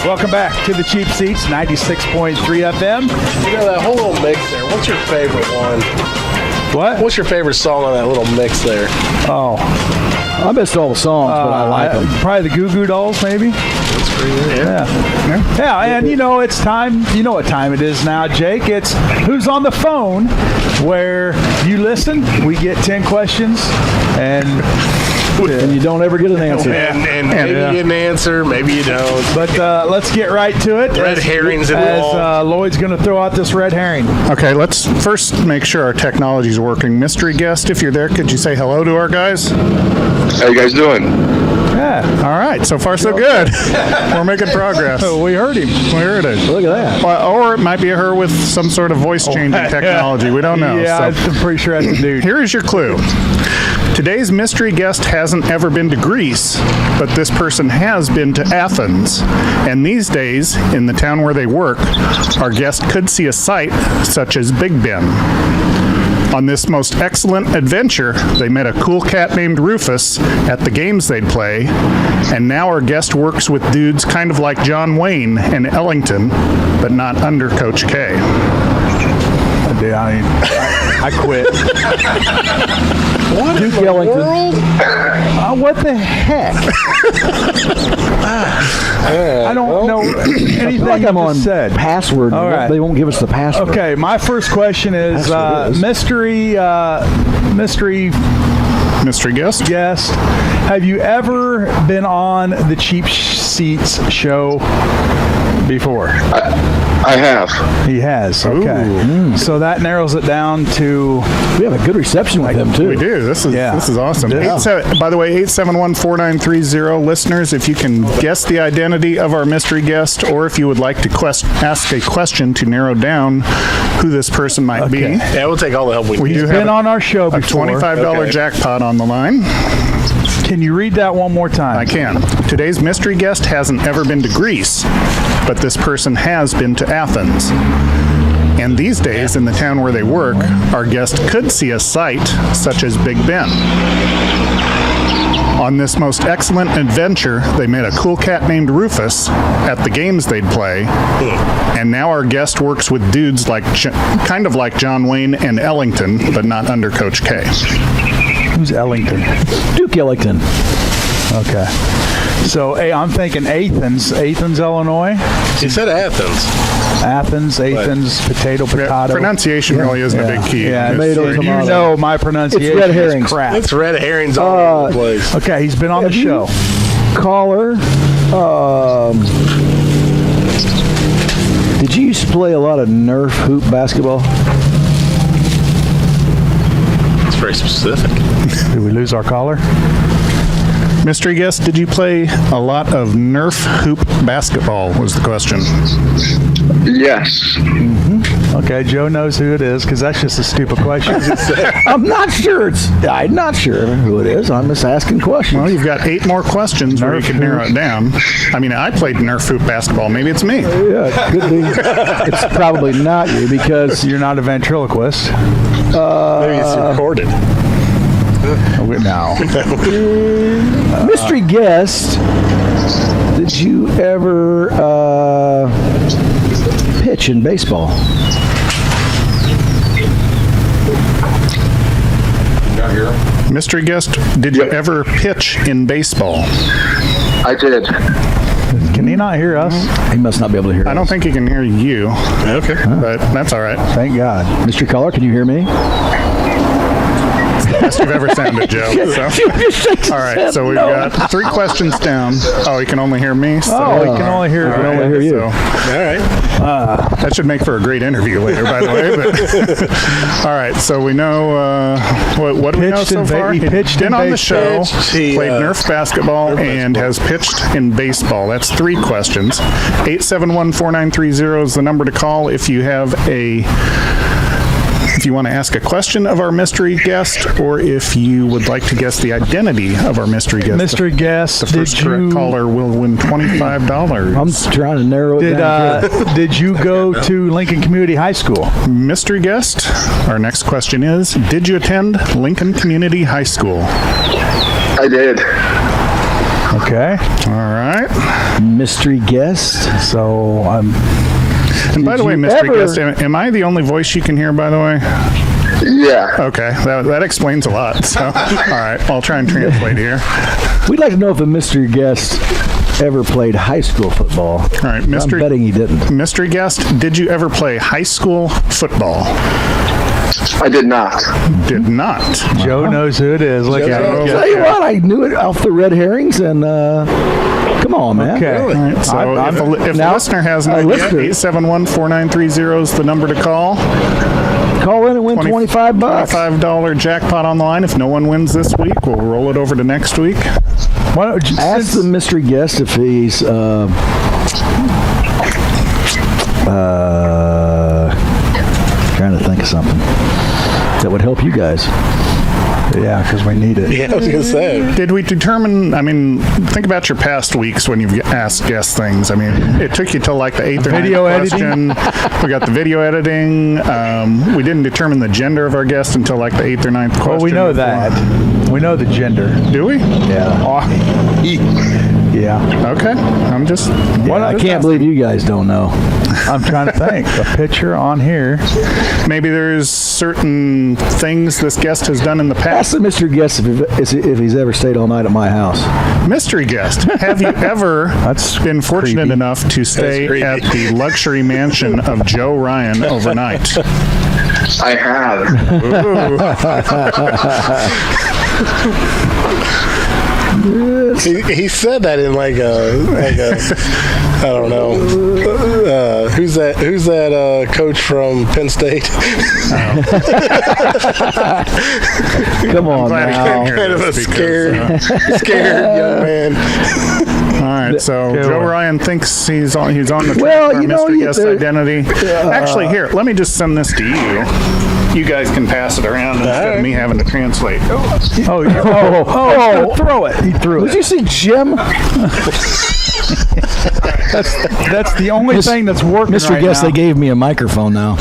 Welcome back to the Cheap Seats, 96.3 FM. You know, that whole little mix there, what's your favorite one? What? What's your favorite song on that little mix there? Oh. I missed all the songs, but I like them. Probably the Goo Goo Dolls, maybe? That's pretty good. Yeah, and you know, it's time, you know what time it is now, Jake. It's Who's on the Phone, where you listen, we get 10 questions, and you don't ever get an answer. And maybe you get an answer, maybe you don't. But let's get right to it. Red herrings involved. As Lloyd's going to throw out this red herring. Okay, let's first make sure our technology is working. Mystery guest, if you're there, could you say hello to our guys? How you guys doing? Yeah. All right, so far so good. We're making progress. We heard him. We heard it. Look at that. Well, or it might be her with some sort of voice-changing technology. We don't know. Yeah, So I'm pretty sure that's a dude. here is your clue. Today's mystery guest hasn't ever been to Greece, but this person has been to Athens. And these days, in the town where they work, our guest could see a sight such as Big Ben. On this most excellent adventure, they met a cool cat named Rufus at the games they'd play, and now our guest works with dudes kind of like John Wayne and Ellington, but not under Coach K. Dude, I quit. What Duke in the Ellington. world? What the heck? I don't know anything Like I'm you on just said. password. All right. They won't give us the password. Okay, my first question is mystery Mystery guest? guest. Have you ever been on the Cheap Seats show before? I have. He has. Okay. So that narrows it down to We have a good reception with them, too. We do. This is awesome. Yeah. By the way, 871-4930. Listeners, if you can guess the identity of our mystery guest, or if you would like to ask a question to narrow down who this person might be, Yeah, we'll take all the help we we can. do been have on our show a before. $25 Okay. jackpot on the line. Can you read that one more time? I can. Today's mystery guest hasn't ever been to Greece, but this person has been to Athens. And these days, in the town where they work, our guest could see a sight such as Big Ben. On this most excellent adventure, they met a cool cat named Rufus at the games they'd play, and now our guest works with dudes like kind of like John Wayne and Ellington, but not under Coach K. Who's Ellington? Duke Ellington. Okay. So, hey, I'm thinking Athens, Illinois. He said Athens. Athens, potato. Pronunciation really isn't a big key. Yeah, in this tomatoes, story. you know my pronunciation It's red is herrings. crap. It's red herrings all over the place. Okay, he's been on the Have you- show. Caller. Did you used to play a lot of Nerf hoop basketball? It's very specific. Did we lose our caller? Mystery guest, did you play a lot of Nerf hoop basketball, was the question. Yes. Okay, Joe knows who it is because that's just a stupid question. I'm not sure. I'm not sure who it is. I'm just asking questions. Well, you've got 8 more questions where you can narrow it down. I mean, I played Nerf hoop basketball. Maybe it's me. Yeah, it could be. It's probably not you because You're not a ventriloquist. Maybe it's recorded. No. mystery guest. Did you ever pitch in baseball? Mystery guest, did you ever pitch in baseball? I did. Can he not hear us? He must not be able to hear I don't us. think he can hear you, Okay. but that's all right. Thank God. Mystery caller, can you hear me? Best you've ever sounded, Joe. So. All right, so we've got 3 questions down. Oh, he can only hear me? So. Oh, he can only hear. I can only hear you. So, All right. that should make for a great interview later, by the way. But all right, so we know what do we know Pitched so in far? he pitched been in on the baseball. show, He, played Nerf basketball, and has pitched in baseball. That's 3 questions. 871-4930 is the number to call if you have if you want to ask a question of our mystery guest, or if you would like to guess the identity of our mystery guest. Mystery guest, The first did correct you caller will win $25. I'm trying to narrow it down. did you go to Lincoln Community High School? Mystery guest, our next question is, did you attend Lincoln Community High School? I did. Okay. All right. mystery guest. So I'm. And by the way, you mystery ever- guest, am I the only voice you can hear, by the way? Yeah. Okay, that explains a lot. So, all right, I'll try and translate here. We'd like to know if the mystery guest ever played high school football. All right, mystery. I'm betting he didn't. Mystery guest, did you ever play high school football? I did not. Did not. Joe knows who it is. Look at I'll him. tell you what, I knew it off the red herrings, and come on, man. Okay. All right, so if the now, listener hasn't yet, listener- 871-4930 is the number to call. Call in and win $25. $25 jackpot online. If no one wins this week, we'll roll it over to next week. Why don't you, Ask the mystery guest if he's trying to think of something that would help you guys. yeah, because we need it. Yeah, I was gonna say. Did we determine, I mean, think about your past weeks when you've asked guest things. I mean, it took you till like the 8th or 9th Video editing. question. We got the video editing. We didn't determine the gender of our guest until like the 8th or 9th question. Well, we know that. We know the gender. Do we? Yeah. Yeah. Okay. I'm just... I can't believe you guys don't know. I'm trying to think. A picture on here. Maybe there's certain things this guest has done in the Ask past. the mystery guest if he's ever stayed all night at my house. Mystery guest, have you ever That's been fortunate creepy. enough to stay creepy. at the luxury mansion of Joe Ryan overnight? I have. He said that in like a I don't know. Who's that coach from Penn State? Come on Glad he now. couldn't hear Kind of a this because, scared young man. all right, so Joe Ryan thinks he's on the track Well, for our you know, mystery you- guest identity. Actually, here, let me just send this to you. You guys can pass it around instead of me having to translate. Oh, throw it. He threw Did it. you see Jim? That's the only thing that's working Mystery right guest, now. they gave me a microphone now.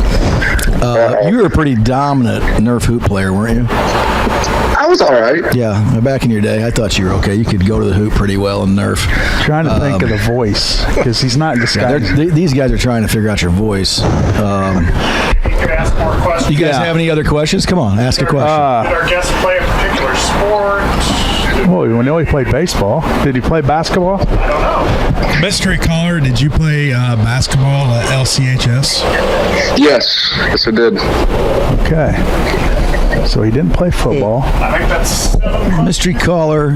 You were a pretty dominant Nerf hoop player, weren't you? I was all right. Yeah, back in your day, I thought you were okay. You could go to the hoop pretty well in Nerf. Trying to think of the voice because he's not disguised. These guys are trying to figure out your voice. You can ask more questions. You guys have any other questions? Come on, ask a question. Did our guest play a particular sport? Well, we know he played baseball. Did he play basketball? I don't know. Mystery caller, did you play basketball at LCHS? Yes. Yes, I did. Okay. So he didn't play football. I think that's Mystery caller,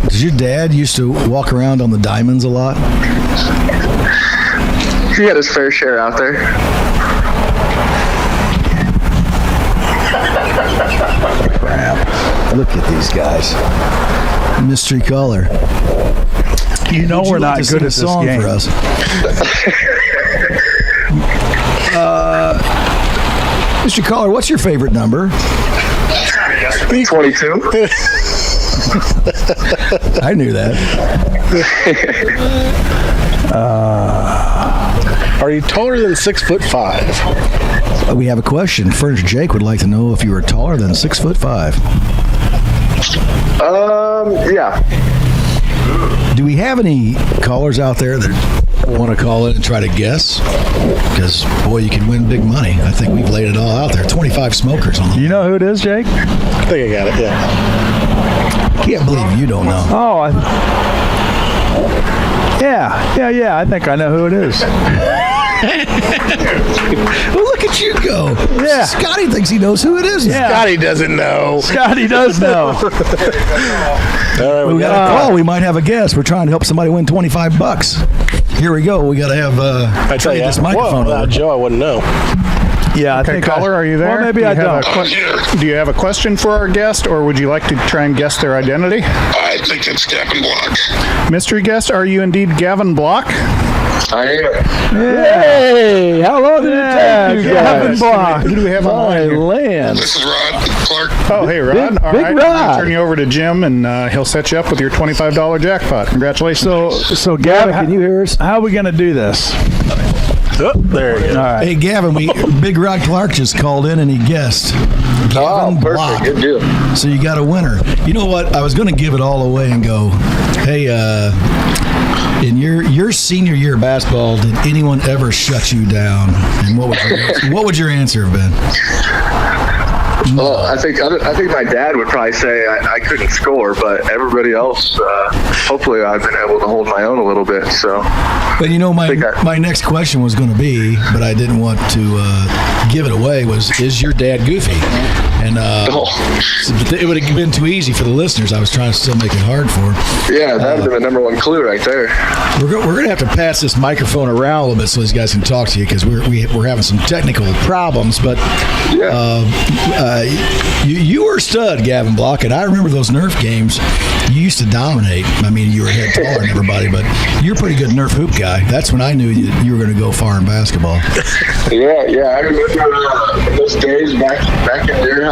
does your dad used to walk around on the diamonds a lot? He had his fair share out there. Look at these guys. Mystery caller. You know we're not good at this song game. for us. Mr. Caller, what's your favorite number? 22. I knew that. Are you taller than 6'5"? We have a question. Furniture Jake would like to know if you were taller than 6'5". Yeah. Do we have any callers out there that want to call in and try to guess? Because, boy, you can win big money. I think we've laid it all out there. 25 smokers on You know who it is, Jake? I think I got it. Yeah. Can't believe you don't know. Oh, yeah. I think I know who it is. Well, look at you go. Yeah. Scotty thinks he knows who it is. Yeah. Scotty doesn't know. Scotty does know. All right, We got a call. We might have a guess. We're trying to help somebody win $25. Here we go. We got to have I tell you, this microphone without over. Joe, I wouldn't know. Yeah, I Okay, think caller, are you there? Well, maybe Do you I have don't. Do you have a question for our guest, or would you like to try and guess their identity? I think it's Gavin Block. Mystery guest, are you indeed Gavin Block? I am. Hey, how long did it take you Gavin guys? Block. Who do we have on the My line here? land. This is Rod Clark. Oh, hey, Rod. Big- All big right. Rod. I'll turn you over to Jim, and he'll set you up with your $25 jackpot. Congratulations. So Gavin, Can you hear us? how are we going to do this? Oh, there you go. All right. Hey, Gavin, Big Rod Clark just called in and he guessed. Gavin perfect. Block. Good deal. So you got a winner. You know what? I was going to give it all away and go, hey, in your senior year of basketball, did anyone ever shut you down? And what would your answer have been? Well, I think my dad would probably say I couldn't score, but everybody else, hopefully, I've been able to hold my own a little bit. So, but you know, my next question was going to be, but I didn't want to give it away. Is your dad goofy? And it would have been too easy for the listeners. I was trying to still make it hard for them. Yeah, that would have been the number one clue right there. We're going to have to pass this microphone around a little bit so these guys can talk to you because we're having some technical problems. But you were a stud, Gavin Block, and I remember those Nerf games. You used to dominate. I mean, you were a head taller than everybody, but you're a pretty good Nerf hoop guy. That's when I knew you were going to go far in basketball. Yeah. I remember those days back in your house.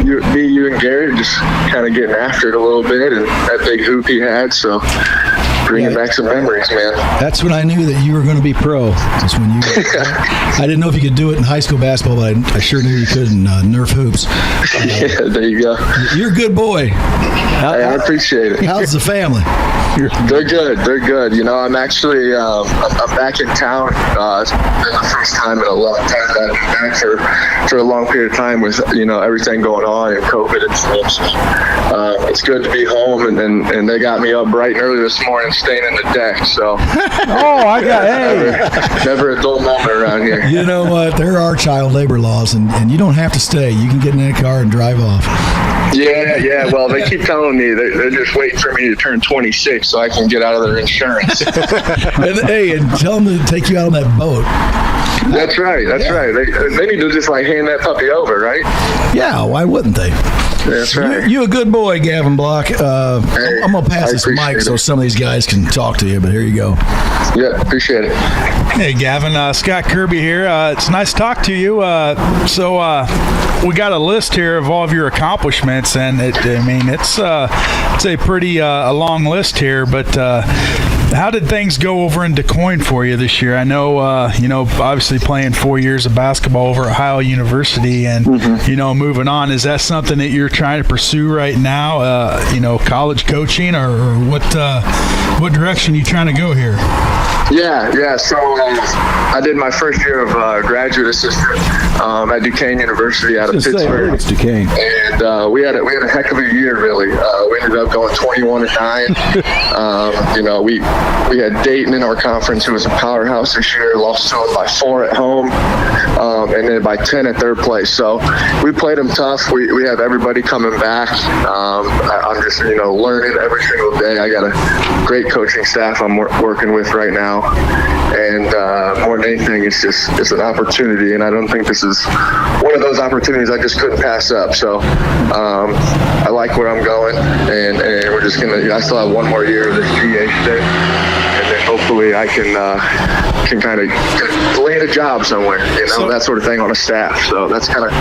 You and Gary just kind of getting after it a little bit, and that big hoop he had. So bringing back some memories, man. That's when I knew that you were going to be pro. That's when I didn't know if you could do it in high school basketball, but I sure knew you could in Nerf hoops. Yeah, there you go. You're a good boy. I appreciate it. How's the family? They're good. You know, I'm actually I'm back in town. It's been the first time in a long time that I've been back for a long period of time with, you know, everything going on and COVID and stuff. So, it's good to be home, and they got me up bright and early this morning staying in the deck. So never a dull moment around here. You know what? There are child labor laws, and you don't have to stay. You can get in that car and drive off. Yeah. Well, they keep telling me they're just waiting for me to turn 26 so I can get out of their insurance. and tell them to take you out on that boat. That's right. They need to just hand that puppy over, right? Yeah, why wouldn't they? That's right. You're a good boy, Gavin Block. I'm going to pass this mic so some of these guys can talk to you, but here you go. Yeah, appreciate it. Hey, Gavin. Scott Kirby here. It's nice to talk to you. So we got a list here of all of your accomplishments, and it's a pretty a long list here, but how did things go over in Duquesne for you this year? I know, obviously playing 4 years of basketball over at Ohio University and, moving on. Is that something that you're trying to pursue right now, college coaching or what direction are you trying to go here? Yeah. So I did my first year of graduate assistant at Duquesne University out of Pittsburgh. It's Duquesne. And we had a heck of a year, really. We ended up going 21-9. We had Dayton in our conference, who was a powerhouse this year, lost to them by 4 at home, and then by 10 at third place. So we played them tough. We have everybody coming back. I'm just, learning every single day. I got a great coaching staff I'm working with right now. And more than anything, it's an opportunity, and I don't think this is one of those opportunities I just couldn't pass up. So I like where I'm going, and we're just gonna. I still have 1 more year of this GA stint, and then hopefully I can kind of land a job somewhere, that sort of thing on a staff. So that's kind of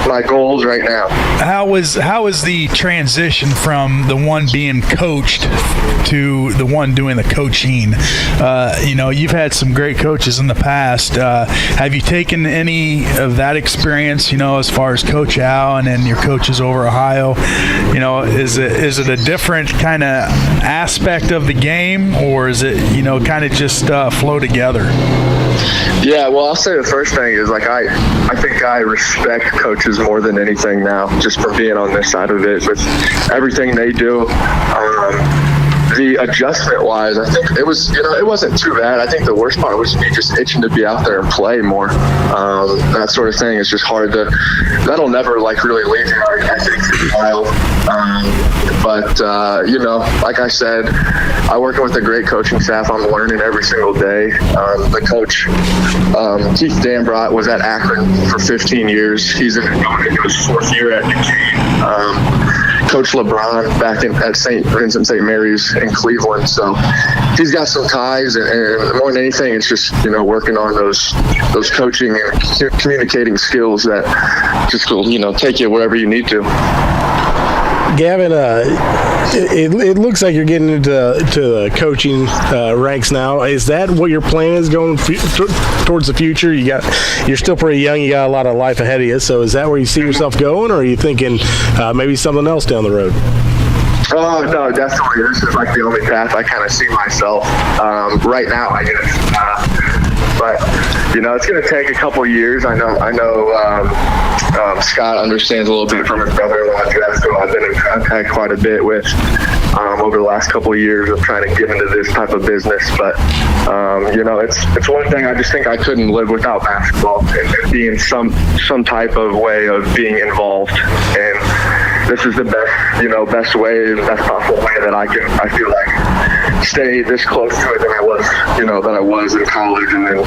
my goals right now. How is the transition from the one being coached to the one doing the coaching? You've had some great coaches in the past. Have you taken any of that experience, as far as Coach Al and your coaches over Ohio? Is it a different kind of aspect of the game, or is it, kind of just flow together? Yeah, well, I'll say the first thing is, I think I respect coaches more than anything now, just for being on this side of it, with everything they do. The adjustment-wise, I think it was, it wasn't too bad. I think the worst part was me just itching to be out there and play more. That sort of thing is just hard to. That'll never really leave you. I think for a while. But like I said, I'm working with a great coaching staff. I'm learning every single day. The coach, Keith Dambrot, was at Akron for 15 years. He's going into his 4th year at Duquesne. Coach LeBron back at St. Vincent St. Mary's in Cleveland. So he's got some ties, and more than anything, it's just, working on those coaching and communicating skills that just will, take you wherever you need to. Gavin, it looks like you're getting into the coaching ranks now. Is that what your plan is going towards the future? You're still pretty young. You got a lot of life ahead of you. So is that where you see yourself going, or are you thinking maybe something else down the road? Oh, no, definitely. This is like the only path I kind of see myself right now, I guess. But, it's going to take a couple years. I know Scott understands a little bit from his brother-in-law, Jeff, who I've been in contact quite a bit with over the last couple of years of trying to get into this type of business. But, it's one thing I just think I couldn't live without basketball and be in some type of way of being involved. And this is the best way, the best possible way that I feel like stay this close to it than I was in college and then,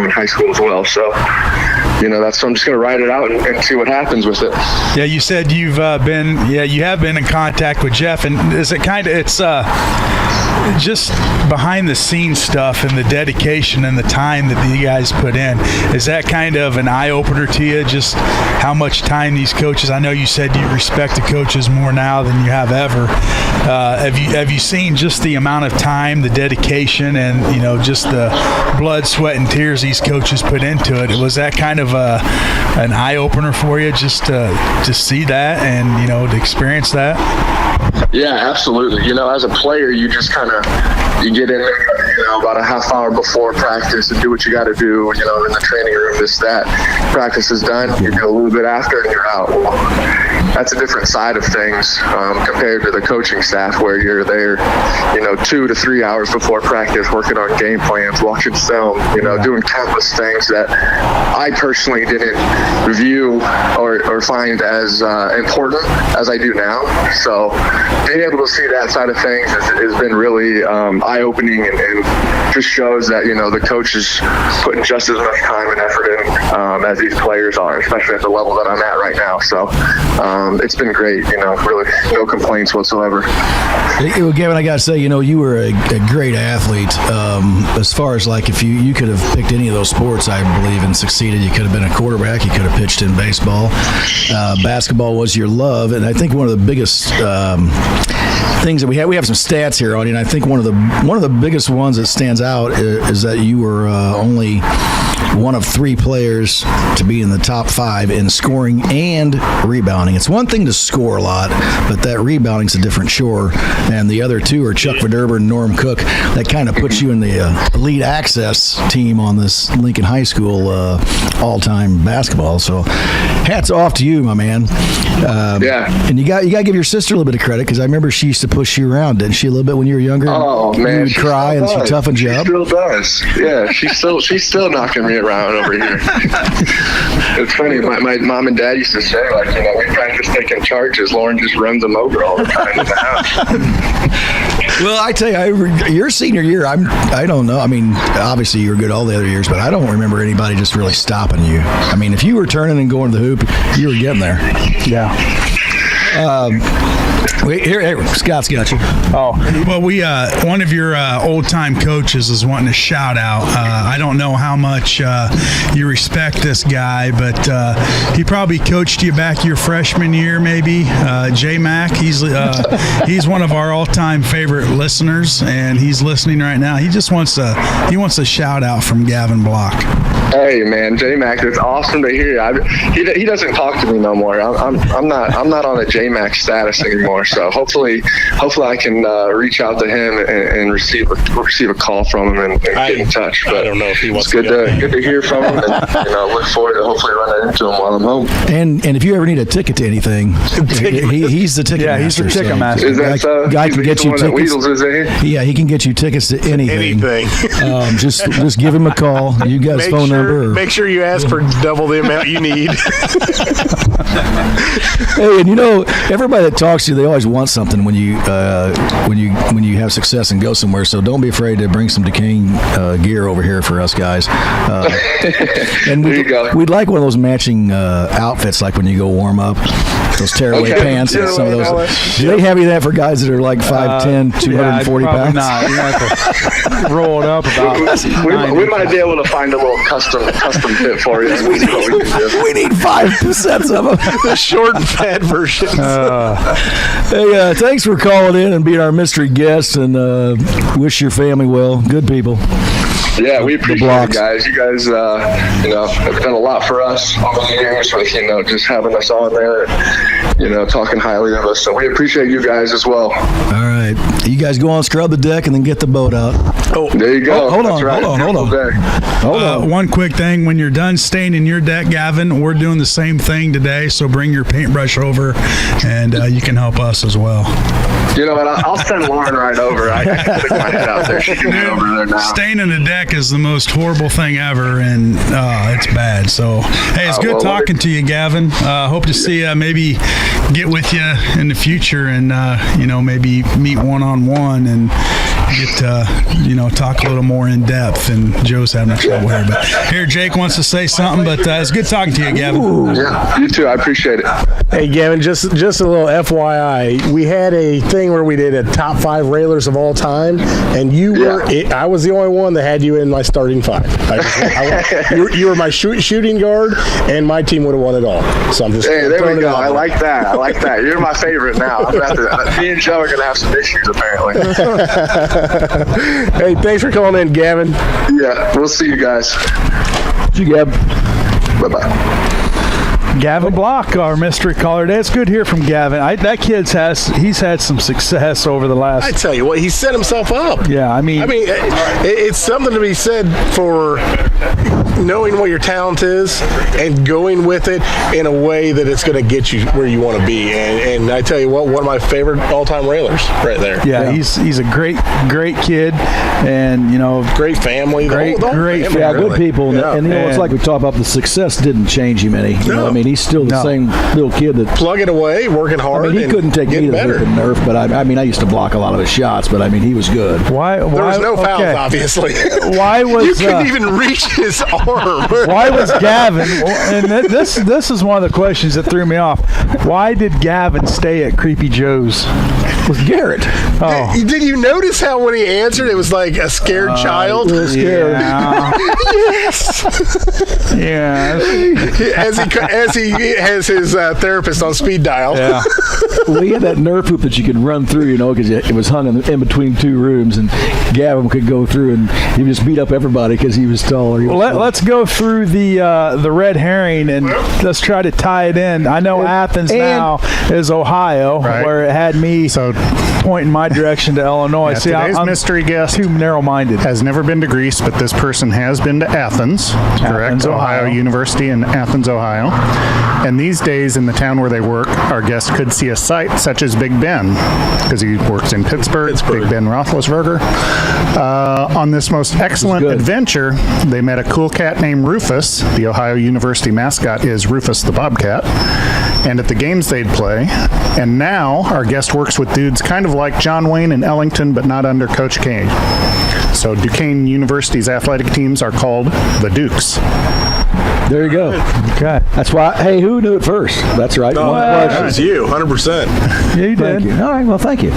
in high school as well. So, so I'm just going to ride it out and see what happens with it. Yeah, you said you have been in contact with Jeff, and is it it's just behind the scenes stuff and the dedication and the time that you guys put in, is that kind of an eye-opener to you, just how much time these coaches, I know you said you respect the coaches more now than you have ever. Have you seen just the amount of time, the dedication, and just the blood, sweat, and tears these coaches put into it? Was that kind of an eye-opener for you, just to see that and to experience that? Yeah, absolutely. As a player, you just you get in there, about a half hour before practice and do what you got to do, in the training room, that. Practice is done, you do a little bit after and you're out. Well, that's a different side of things compared to the coaching staff where you're there, 2 to 3 hours before practice working on game plans, watching film, doing countless things that I personally didn't view or find as important as I do now. So being able to see that side of things has been really eye-opening and just shows that, the coach is putting just as much time and effort in as these players are, especially at the level that I'm at right now. So it's been great, really no complaints whatsoever. Well, Gavin, I got to say, you were a great athlete. As far as if you could have picked any of those sports, I believe, and succeeded. You could have been a quarterback. You could have pitched in baseball. Basketball was your love. And I think one of the biggest things that we have some stats here on you, and I think one of the biggest ones that stands out is that you were only one of 3 players to be in the top 5 in scoring and rebounding. It's one thing to score a lot, but that rebounding's a different chore. And the other 2 are Chuck Verderber and Norm Cook. That kind of puts you in the elite access team on this Lincoln High School all-time basketball. So hats off to you, my man. Yeah. And you got to give your sister a little bit of credit, because I remember she used to push you around, didn't she, a little bit when you were younger? Oh, man. You would cry and she toughened you up. She still does. Yeah, she's still knocking me around over here. It's funny. My mom and dad used to say, we practice taking charges. Lauren just runs them over all the time in the house. Well, I tell you, your senior year, I don't know. I mean, obviously you were good all the other years, but I don't remember anybody just really stopping you. I mean, if you were turning and going to the hoop, you were getting there. Yeah. Here, Scott's got you. Oh, well, one of your old-time coaches is wanting to shout out. I don't know how much you respect this guy, but he probably coached you back your freshman year, maybe. J Mac, he's one of our all-time favorite listeners, and he's listening right now. He just wants a shout out from Gavin Block. Hey, man, J Mac, it's awesome to hear. He doesn't talk to me no more. I'm not on a J Mac status anymore. So hopefully I can reach out to him and receive a call from him and get in touch. But I don't know if he wants it's good to hear from him, and look forward to hopefully running into him while I'm home. And if you ever need a ticket to anything, he's the ticket master. Yeah, he's the ticket master. Is that so? Guy can get you tickets. Weasels, is he? Yeah, he can get you tickets to anything. Just give him a call. You got his phone number. Make sure you ask for double the amount you need. Hey, and everybody that talks to you, they always want something when you have success and go somewhere. So don't be afraid to bring some Duquesne gear over here for us guys. And we'd like one of those matching outfits, like when you go warm up, those tearaway pants and some of those. Do they have you that for guys that are like 5'10", 240 pounds? Not. You have to roll it up about. We might be able to find a little custom custom fit for you. We need 5% of them. The short and fat versions. Hey, thanks for calling in and being our mystery guest, and wish your family well. Good people. Yeah, we appreciate it, guys. You guys, have done a lot for us over the years with, just having us on there, talking highly of us. So we appreciate you guys as well. All right. You guys go on, scrub the deck, and then get the boat out. Oh, there you go. Hold on. One quick thing. When you're done staining your deck, Gavin, we're doing the same thing today. So bring your paintbrush over, and you can help us as well. You know what? I'll send Lauren right over. I can stick my head out there. She can get over there now. Staining a deck is the most horrible thing ever, and it's bad. So, hey, it's good talking to you, Gavin. Hope to see you, maybe get with you in the future, and maybe meet one-on-one and get talk a little more in depth. And Joe's having trouble here, but here Jake wants to say something. But it's good talking to you, Gavin. Yeah, you too. I appreciate it. Hey, Gavin, just a little FYI. We had a thing where we did a top 5 railers of all time, and I was the only one that had you in my starting 5. You were my shooting guard, and my team would have won it all. So I'm just there we go. I like that. You're my favorite now. Me and Joe are going to have some issues, apparently. Hey, thanks for calling in, Gavin. Yeah, we'll see you guys. See you, Gab. Bye-bye. Gavin Block, our mystery caller today. It's good to hear from Gavin. That kid's he's had some success over the last. I tell you what, he set himself up. Yeah, I mean, it's something to be said for knowing what your talent is and going with it in a way that it's going to get you where you want to be. And I tell you what, one of my favorite all-time railers right there. Yeah. He's a great kid, and great family. Great family, really. Good people. Yeah. And it's like we talked about, the success didn't change him any. You know, I mean, he's still the same little kid that plug it away, working hard. I mean, he couldn't take me to the hoop and nerf, but I mean, I used to block a lot of his shots, but I mean, he was good. Why there was no fouls, obviously. Why was you couldn't even reach his arm? Why was Gavin? And this is one of the questions that threw me off. Why did Gavin stay at Creepy Joe's with Garrett? Oh, did you notice how when he answered, it was like a scared child? A little scared. Yeah. Yes. Yeah. As he has his therapist on speed dial. Yeah. Well, he had that Nerf hoop that you could run through, because it was hung in between 2 rooms, and Gavin could go through and he would just beat up everybody because he was taller. Let's go through the red herring and let's try to tie it in. I know Athens now is Ohio, right, where it had me pointing my direction to Illinois. Yeah, See, today's mystery guest too narrow-minded. has never been to Greece, but this person has been to Athens, correct? Ohio University in Athens, Ohio. And these days in the town where they work, our guest could see a site such as Big Ben, because he works in Pittsburgh. Big Ben Roethlisberger. On this most excellent adventure, they met a cool cat named Rufus. The Ohio University mascot is Rufus the Bobcat. And at the games they'd play. And now our guest works with dudes kind of like John Wayne and Ellington, but not under Coach K. So Duquesne University's athletic teams are called the Dukes. There you go. Okay. That's why, hey, who knew it first? That's right. That was you, 100%. Yeah, you did. Thank you. All right, well, thank you.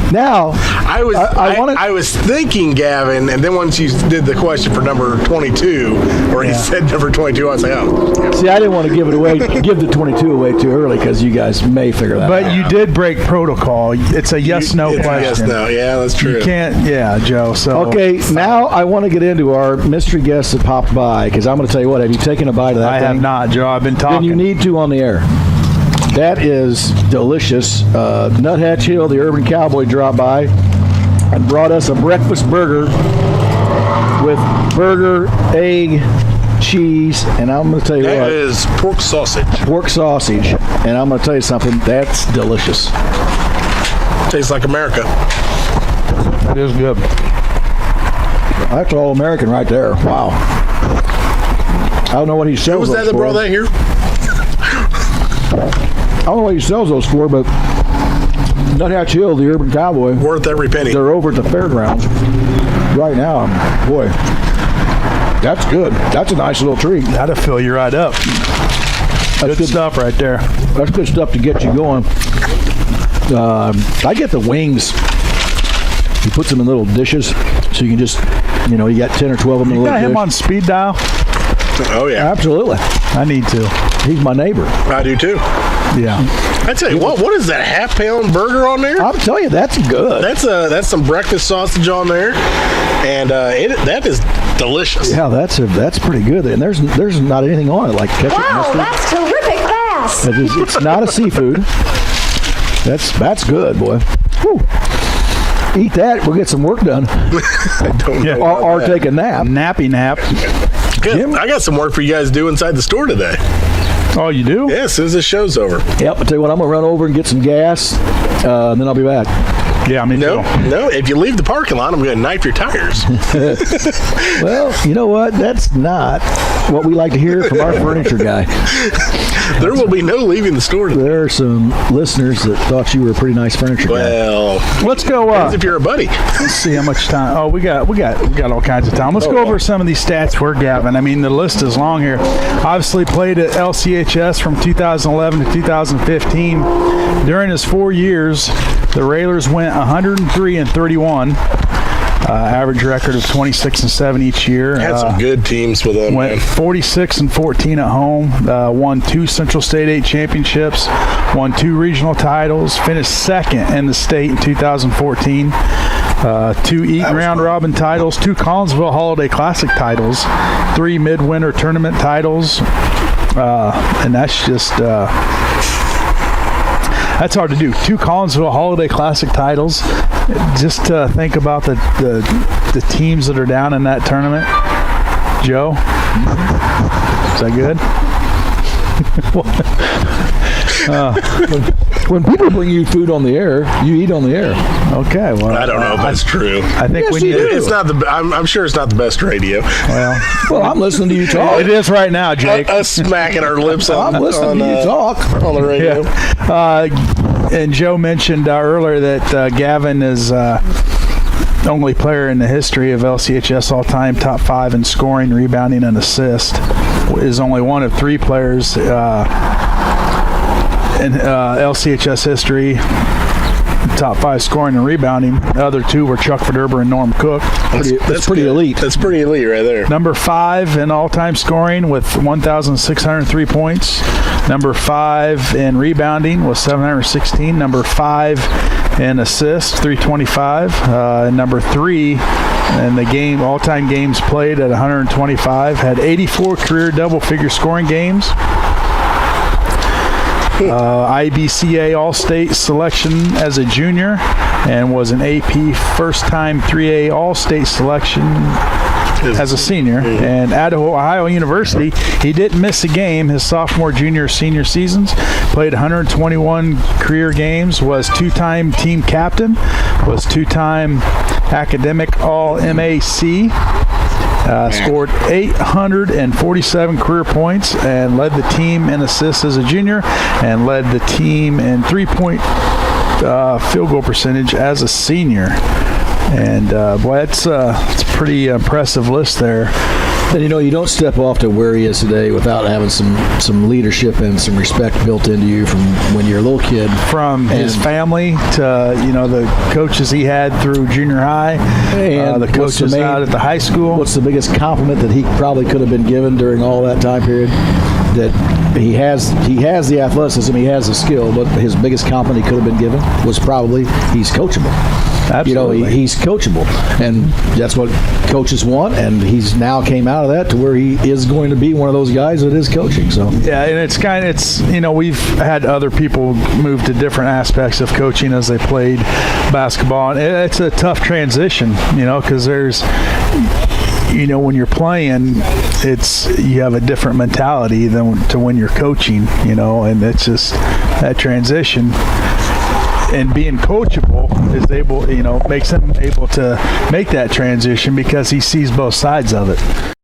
Now, I was thinking Gavin, and then once you did the question for number 22, or he said number 22, I was like, oh. See, I didn't want to give the 22 away too early because you guys may figure that out. But you did break protocol. It's a yes/no question. Yes/no. Yeah, that's true. You can't. Yeah, Joe. So okay, now I want to get into our mystery guests that popped by, because I'm going to tell you what. Have you taken a bite of that? I have not, Joe. I've been talking. Then you need to on the air. That is delicious. Nuthatch Hill, the Urban Cowboy, dropped by and brought us a breakfast burger with burger, egg, cheese, and I'm going to tell you that is pork sausage. Pork sausage, and I'm going to tell you something. That's delicious. Tastes like America. That is good. That's all American right there. Wow. I don't know what he sells. Who was that brought that here? I don't know what he sells those for, but Nuthatch Hill, the Urban Cowboy, worth every penny. They're over at the fairgrounds right now. Boy, that's good. That's a nice little treat. That'll fill you right up. That's good stuff right there. That's good stuff to get you going. I get the wings. He puts them in little dishes, so you can just, you got 10 or 12 of them in a little dish. You got him on speed dial? Oh, yeah. Absolutely. I need to. He's my neighbor. I do, too. Yeah. I tell you what is that half-pound burger on there? I'll tell you, that's good. That's some breakfast sausage on there, and that is delicious. Yeah, that's pretty good. And there's not anything on it like ketchup. Wow, mustard. that's terrific bass. It's not a seafood. That's good, boy. Whew. Eat that. We'll get some work done. I don't know. Or take a nap. Nappy nap. I got some work for you guys to do inside the store today. Oh, you do? Yeah, as soon as this show's over. Yep. I'll tell you what. I'm gonna run over and get some gas, and then I'll be back. Yeah, me too. No. If you leave the parking lot, I'm going to knife your tires. Well, you know what? That's not what we like to hear from our furniture guy. There will be no leaving the store today. There are some listeners that thought you were a pretty nice furniture guy. Well, Let's go. if you're a buddy. Let's see how much time. Oh, we got all kinds of time. Let's go over some of these stats for Gavin. I mean, the list is long here. Obviously, played at LCHS from 2011 to 2015. During his 4 years, the Railers went 103-31. Average record of 26-7 each year. Had some good teams with them. Went 46-14 at home. Won 2 Central State 8 championships. Won 2 regional titles. Finished second in the state in 2014. 2 Eaton round robin titles. 2 Collinsville Holiday Classic titles. 3 midwinter tournament titles. And that's just. That's hard to do. 2 Collinsville Holiday Classic titles. Just to think about the teams that are down in that tournament. Joe, is that good? When people bring you food on the air, you eat on the air. Okay, well, I don't know if that's true. I think we need. It's not the. I'm sure it's not the best radio. Well, I'm listening to you talk. It is right now, Jake. Us smacking our lips on. I'm listening to you talk on the radio. Yeah. And Joe mentioned earlier that Gavin is the only player in the history of LCHS all-time top 5 in scoring, rebounding, and assist. Is only one of 3 players in LCHS history, top 5 scoring and rebounding. The other 2 were Chuck Verderber and Norm Cook. That's pretty elite. That's pretty elite right there. Number 5 in all-time scoring with 1,603 points. Number 5 in rebounding was 716. Number 5 in assists, 325. And number 3 in the all-time games played at 125. Had 84 career double-figure scoring games. IBCA All-State selection as a junior, and was an AP first-time 3A All-State selection as a senior. And at Ohio University, he didn't miss a game his sophomore, junior, senior seasons. Played 121 career games, was 2-time team captain, was 2-time academic All-MAC. Scored 847 career points and led the team in assists as a junior, and led the team in 3-point field goal percentage as a senior. And boy, it's a pretty impressive list there. And you don't step off to where he is today without having some leadership and some respect built into you from when you're a little kid. From his family to the coaches he had through junior high, and the coaches out at the high school. What's the biggest compliment that he probably could have been given during all that time period? That he has the athleticism, he has the skill, but his biggest compliment he could have been given was probably he's coachable. Absolutely. He's coachable, and that's what coaches want, and he's now came out of that to where he is going to be one of those guys that is coaching. So yeah, and we've had other people move to different aspects of coaching as they played basketball, and it's a tough transition, because there's when you're playing, you have a different mentality than to when you're coaching, and it's just that transition. And being coachable is able, makes him able to make that transition because he sees both sides of it.